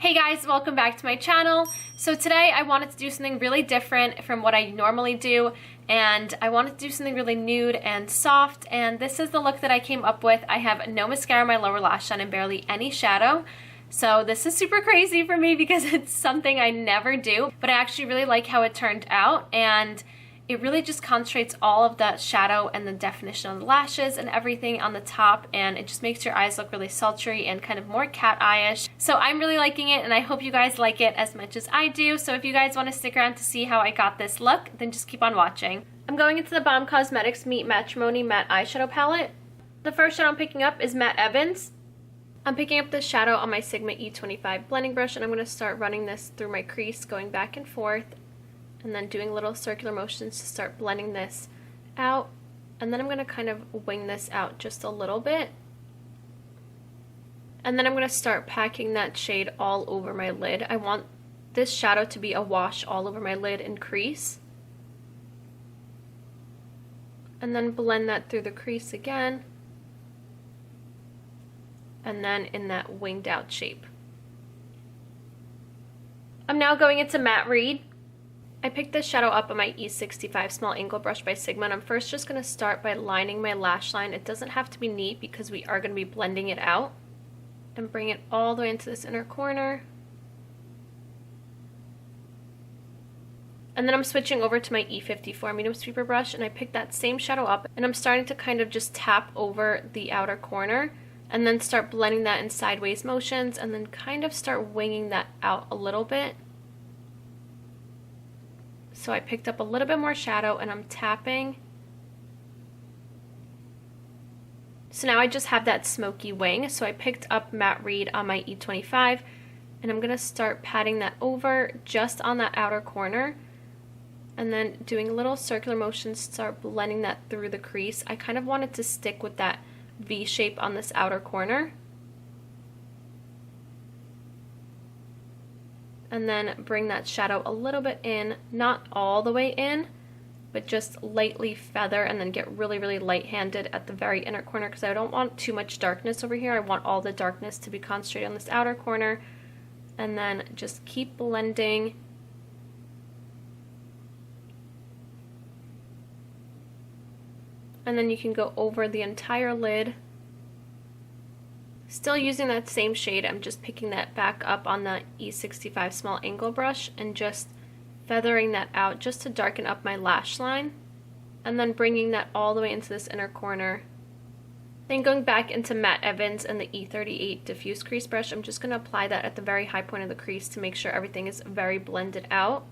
Hey guys, welcome back to my channel. So today I wanted to do something really different from what I normally do, and I wanted to do something really nude and soft, and this is the look that I came up with. I have no mascara on my lower lash line and barely any shadow. So this is super crazy for me because it's something I never do, but I actually really like how it turned out, and it really just concentrates all of the shadow and the definition on the lashes and everything on the top, and it just makes your eyes look really sultry and kind of more cat eye-ish. So I'm really liking it, and I hope you guys like it as much as I do. So if you guys want to stick around to see how I got this look, then just keep on watching. I'm going into the Balm Cosmetics Meet Matrimony Matte Eyeshadow Palette. The first shadow I'm picking up is Matte Evans. I'm picking up the shadow on my Sigma E25 blending brush, and I'm going to start running this through my crease, going back and forth, and then doing little circular motions to start blending this out. And then I'm going to kind of wing this out just a little bit. And then I'm going to start packing that shade all over my lid. I want this shadow to be a wash all over my lid and crease. And then blend that through the crease again. And then in that winged out shape. I'm now going into Matte Read. I picked this shadow up on my E65 small angle brush by Sigma, and I'm first just going to start by lining my lash line. It doesn't have to be neat because we are going to be blending it out. And bring it all the way into this inner corner. And then I'm switching over to my E54 medium sweeper brush, and I picked that same shadow up, and I'm starting to kind of just tap over the outer corner and then start blending that in sideways motions, and then kind of start winging that out a little bit. So I picked up a little bit more shadow and I'm tapping. So now I just have that smoky wing. So I picked up Matte Read on my E25, and I'm going to start patting that over just on that outer corner, and then doing little circular motions to start blending that through the crease. I kind of wanted to stick with that V shape on this outer corner. And then bring that shadow a little bit in, not all the way in, but just lightly feather, and then get really, really light-handed at the very inner corner because I don't want too much darkness over here. I want all the darkness to be concentrated on this outer corner. And then just keep blending. And then you can go over the entire lid. Still using that same shade, I'm just picking that back up on the E65 small angle brush and just feathering that out just to darken up my lash line. And then bringing that all the way into this inner corner. Then going back into Matte Evans and the E38 diffuse crease brush, I'm just going to apply that at the very high point of the crease to make sure everything is very blended out.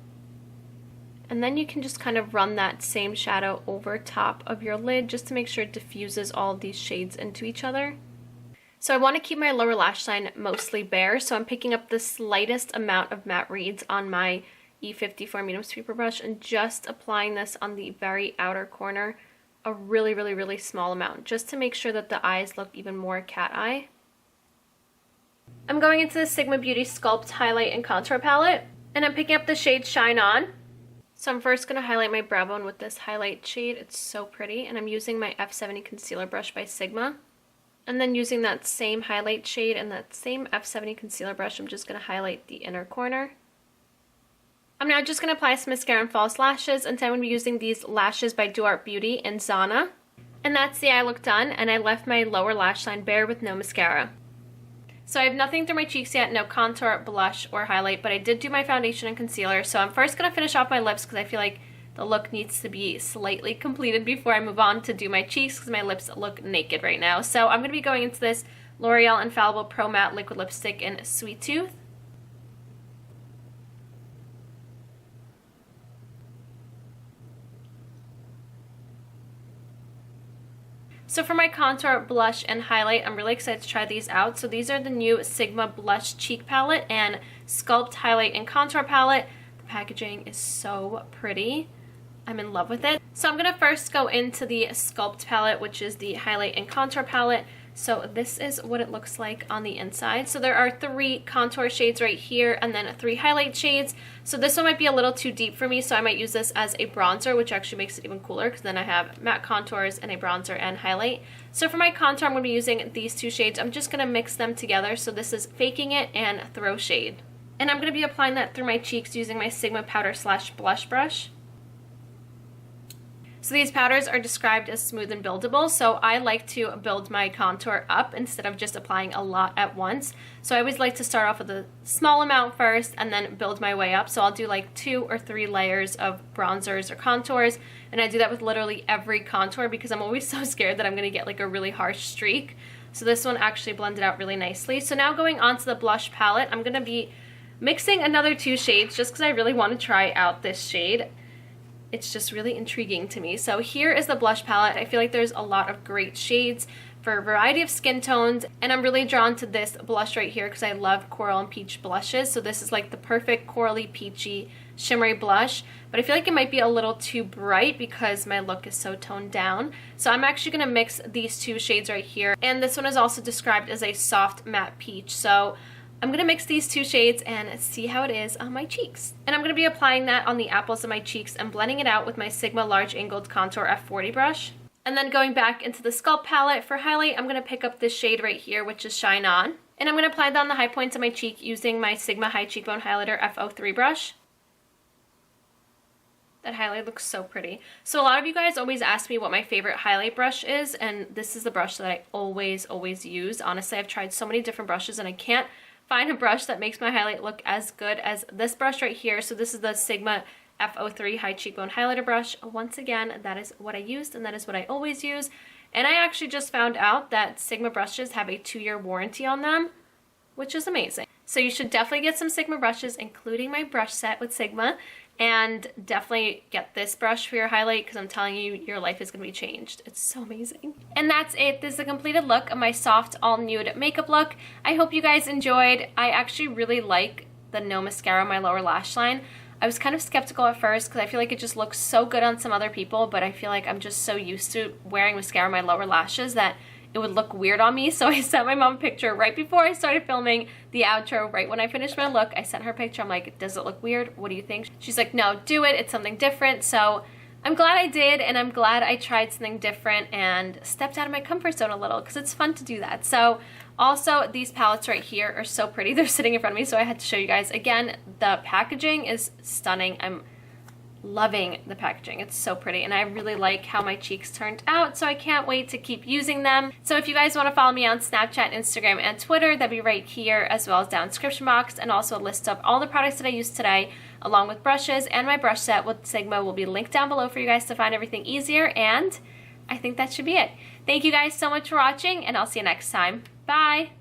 And then you can just kind of run that same shadow over top of your lid just to make sure it diffuses all of these shades into each other. So I want to keep my lower lash line mostly bare, so I'm picking up the slightest amount of Matte Reads on my E54 medium sweeper brush and just applying this on the very outer corner, a really, really, really small amount, just to make sure that the eyes look even more cat eye. I'm going into the Sigma Beauty Sculpt Highlight and Contour Palette, and I'm picking up the shade Shine On. So I'm first going to highlight my brow bone with this highlight shade. It's so pretty, and I'm using my F70 concealer brush by Sigma. And then using that same highlight shade and that same F70 concealer brush, I'm just going to highlight the inner corner. I'm now just going to apply some mascara and false lashes, and I'm going to be using these lashes by Duarte Beauty in Zana. And that's the eye look done, and I left my lower lash line bare with no mascara. So I have nothing through my cheeks yet, no contour, blush, or highlight, but I did do my foundation and concealer. So I'm first going to finish off my lips because I feel like the look needs to be slightly completed before I move on to do my cheeks because my lips look naked right now. So I'm going to be going into this L'Oreal Infallible Pro Matte Liquid Lipstick in Sweet Tooth. So for my contour, blush, and highlight, I'm really excited to try these out. So these are the new Sigma Blush Cheek Palette and Sculpt Highlight and Contour Palette. The packaging is so pretty. I'm in love with it. So I'm going to first go into the Sculpt palette, which is the highlight and contour palette. So this is what it looks like on the inside. So there are 3 contour shades right here and then 3 highlight shades. So this one might be a little too deep for me, so I might use this as a bronzer, which actually makes it even cooler because then I have matte contours and a bronzer and highlight. So for my contour, I'm going to be using these 2 shades. I'm just going to mix them together. So this is Faking It and Throw Shade. And I'm going to be applying that through my cheeks using my Sigma powder / blush brush. So these powders are described as smooth and buildable, so I like to build my contour up instead of just applying a lot at once. So I always like to start off with a small amount first and then build my way up. So I'll do like 2 or 3 layers of bronzers or contours, and I do that with literally every contour because I'm always so scared that I'm going to get like a really harsh streak. So this one actually blended out really nicely. So now going on to the blush palette, I'm going to be mixing another 2 shades just because I really want to try out this shade. It's just really intriguing to me. So here is the blush palette. I feel like there's a lot of great shades for a variety of skin tones, and I'm really drawn to this blush right here because I love coral and peach blushes. So this is like the perfect corally, peachy, shimmery blush, but I feel like it might be a little too bright because my look is so toned down. So I'm actually going to mix these 2 shades right here, and this one is also described as a soft matte peach. So I'm going to mix these 2 shades and see how it is on my cheeks. And I'm going to be applying that on the apples of my cheeks and blending it out with my Sigma Large Angled Contour F40 brush. And then going back into the Sculpt palette for highlight, I'm going to pick up this shade right here, which is Shine On. And I'm going to apply that on the high points of my cheek using my Sigma High Cheekbone Highlighter F03 brush. That highlight looks so pretty. So a lot of you guys always ask me what my favorite highlight brush is, and this is the brush that I always use. Honestly, I've tried so many different brushes and I can't find a brush that makes my highlight look as good as this brush right here. So this is the Sigma F03 High Cheekbone Highlighter brush. Once again, that is what I used and that is what I always use. And I actually just found out that Sigma brushes have a 2-year warranty on them, which is amazing. So you should definitely get some Sigma brushes, including my brush set with Sigma, and definitely get this brush for your highlight because I'm telling you, your life is going to be changed. It's so amazing. And that's it. This is a completed look of my soft all nude makeup look. I hope you guys enjoyed. I actually really like the no mascara on my lower lash line. I was kind of skeptical at first because I feel like it just looks so good on some other people, but I feel like I'm just so used to wearing mascara on my lower lashes that it would look weird on me. So I sent my mom a picture right before I started filming the outro, right when I finished my look. I sent her a picture. I'm like, does it look weird? What do you think? She's like, no, do it. It's something different. So I'm glad I did, and I'm glad I tried something different and stepped out of my comfort zone a little because it's fun to do that. So also, these palettes right here are so pretty. They're sitting in front of me, so I had to show you guys. Again, the packaging is stunning. I'm loving the packaging. It's so pretty, and I really like how my cheeks turned out, so I can't wait to keep using them. So if you guys want to follow me on Snapchat, Instagram, and Twitter, that'd be right here, as well as down in the description box, and also a list of all the products that I used today, along with brushes and my brush set with Sigma will be linked down below for you guys to find everything easier, and I think that should be it. Thank you guys so much for watching, and I'll see you next time. Bye!